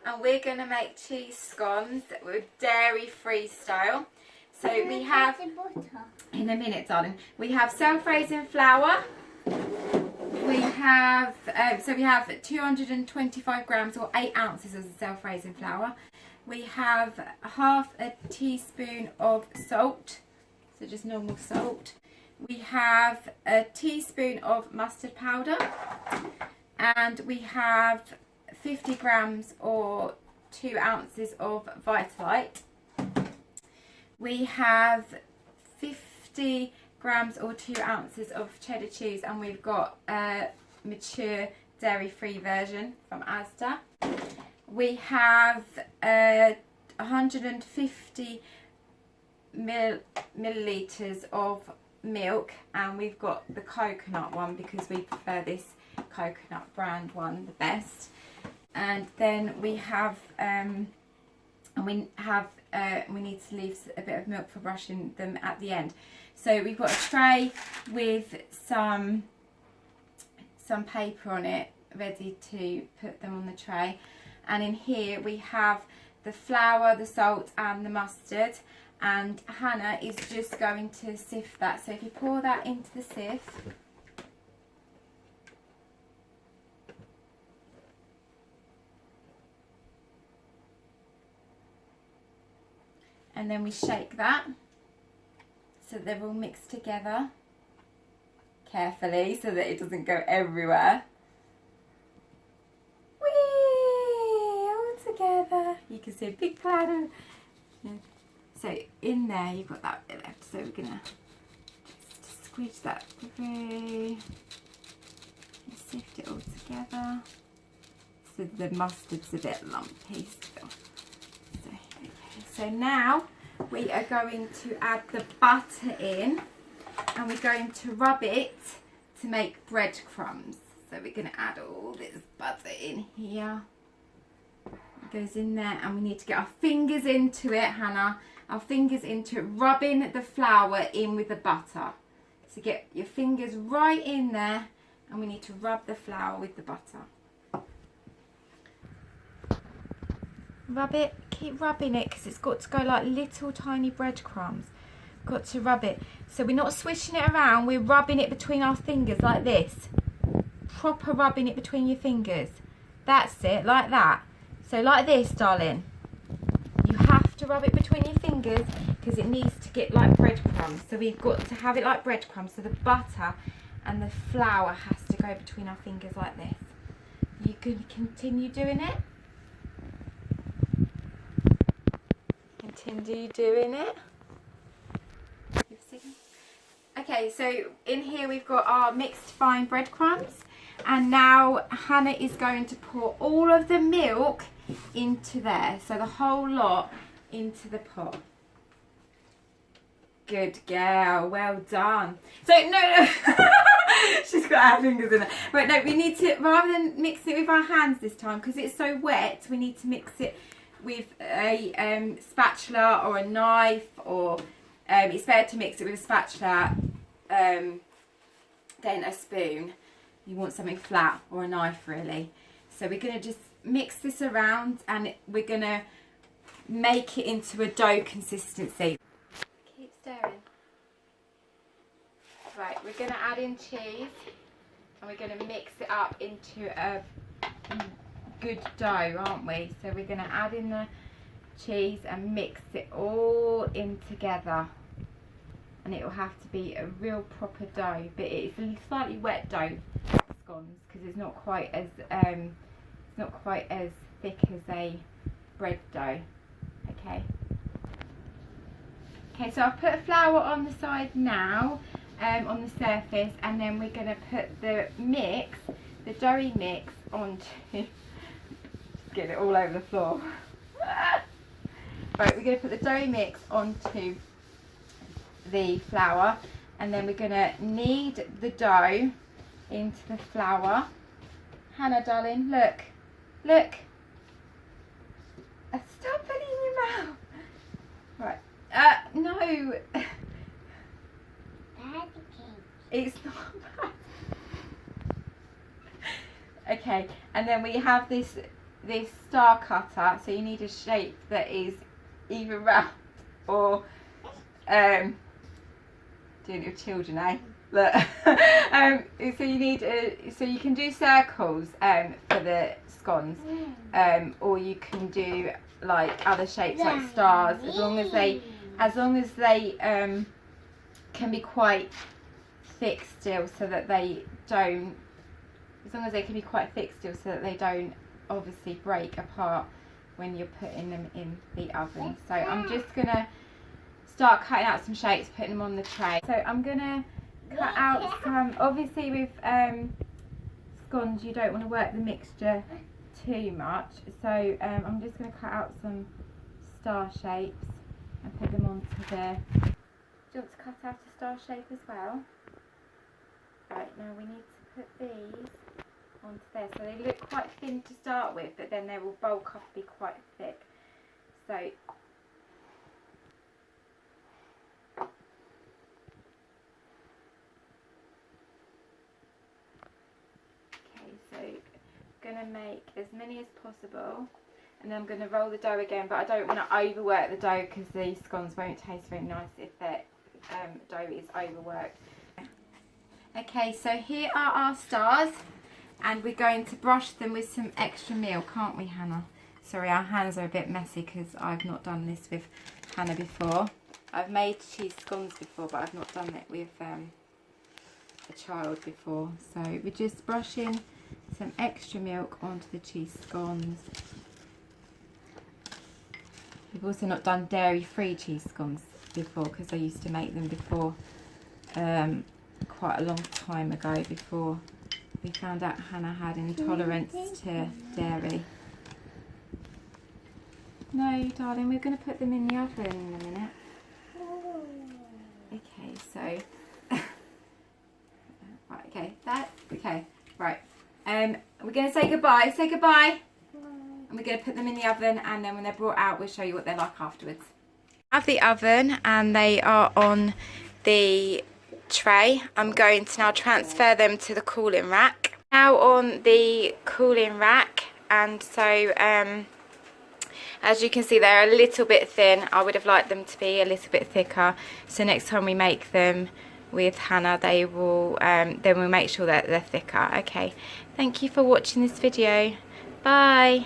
and we're going to make cheese scones with dairy-free style. So we have, in a minute darling, we have self-raising flour. We have, we have 225 grams or 8 ounces of self-raising flour. We have half a teaspoon of salt, so just normal salt. We have a teaspoon of mustard powder, and we have 50 grams or 2 ounces of Vitalite. We have 50 grams or 2 ounces of cheddar cheese, and we've got a mature dairy-free version from Asda. We have 150 millilitres of milk, and we've got the coconut one because we prefer this coconut brand one the best. And then we have we need to leave a bit of milk for brushing them at the end. So we've got a tray with some paper on it ready to put them on the tray, and in here we have the flour, the salt and the mustard, and Hannah is just going to sift that. So if you pour that into the sift, and then we shake that so that they're all mixed together carefully so that it doesn't go everywhere. Whee! All together. You can see a big cloud of... So in there you've got that bit left, so we're going to just squeeze that through and sift it all together. So the mustard's a bit lumpy still. So now we are going to add the butter in, and we're going to rub it to make breadcrumbs. So we're going to add all this butter in here. It goes in there, and we need to get our fingers into it, Hannah. Our fingers into it, rubbing the flour in with the butter. So get your fingers right in there, and we need to rub the flour with the butter. Rub it, keep rubbing it, because it's got to go like little tiny breadcrumbs. Got to rub it. So we're not swishing it around, we're rubbing it between our fingers like this. Proper rubbing it between your fingers. That's it, like that. So like this, darling. You have to rub it between your fingers because it needs to get like breadcrumbs. So we've got to have it like breadcrumbs. So the butter and the flour has to go between our fingers like this. You can continue doing it. Continue doing it. Okay, so in here we've got our mixed fine breadcrumbs, and now Hannah is going to pour all of the milk into there, so the whole lot into the pot. Good girl, well done. So no, she's got her fingers in there. But no, we need to, rather than mix it with our hands this time, because it's so wet, we need to mix it with a spatula or a knife, or it's better to mix it with a spatula than a spoon. You want something flat, or a knife really. So we're going to just mix this around, and we're going to make it into a dough consistency. Keep stirring. Right, we're going to add in cheese, and we're going to mix it up into a good dough, aren't we? So we're going to add in the cheese and mix it all in together, and it will have to be a real proper dough, but it's a slightly wet dough scones because it's not quite as thick as a bread dough. Okay, so I've put flour on the side now, on the surface, and then we're going to put the mix, the doughy mix, onto get it all over the floor. Right, we're going to put the doughy mix onto the flour, and then we're going to knead the dough into the flour. Hannah, darling, look. Look. Stop putting it in your mouth. Right. No. It's not bad. Okay, and then we have this this star cutter, so you need a shape that is either round or doing it with children, eh? Look. So you need so you can do circles for the scones, or you can do like other shapes like stars, as long as they can be quite thick still, so that they don't, as long as they can be quite thick still, so that they don't obviously break apart when you're putting them in the oven. So I'm just gonna start cutting out some shapes, putting them on the tray. So I'm gonna cut out some, obviously with scones you don't want to work the mixture too much, so I'm just going to cut out some star shapes and put them onto the... Do you want to cut out a star shape as well? Right, now we need to put these onto there, so they look quite thin to start with, but then they will bulk up and be quite thick. So going to make as many as possible, and then I'm going to roll the dough again, but I don't want to overwork the dough because the scones won't taste very nice if the dough is overworked. Okay, so here are our stars, and we're going to brush them with some extra milk, aren't we, Hannah? Sorry, our hands are a bit messy because I've not done this with Hannah before. I've made cheese scones before, but I've not done it with a child before. So we're just brushing some extra milk onto the cheese scones. We've also not done dairy-free cheese scones before because I used to make them before, quite a long time ago, before we found out Hannah had intolerance to dairy. No, darling, we're going to put them in the oven in a minute. Okay, so right, okay, right. We're going to say goodbye. Say goodbye. And we're going to put them in the oven, and then when they're brought out, we'll show you what they're like afterwards. I have the oven, and they are on the tray. I'm going to now transfer them to the cooling rack. Now on the cooling rack, and so as you can see, they're a little bit thin. I would have liked them to be a little bit thicker. So next time we make them with Hannah, they will then we'll make sure that they're thicker. Okay, thank you for watching this video. Bye.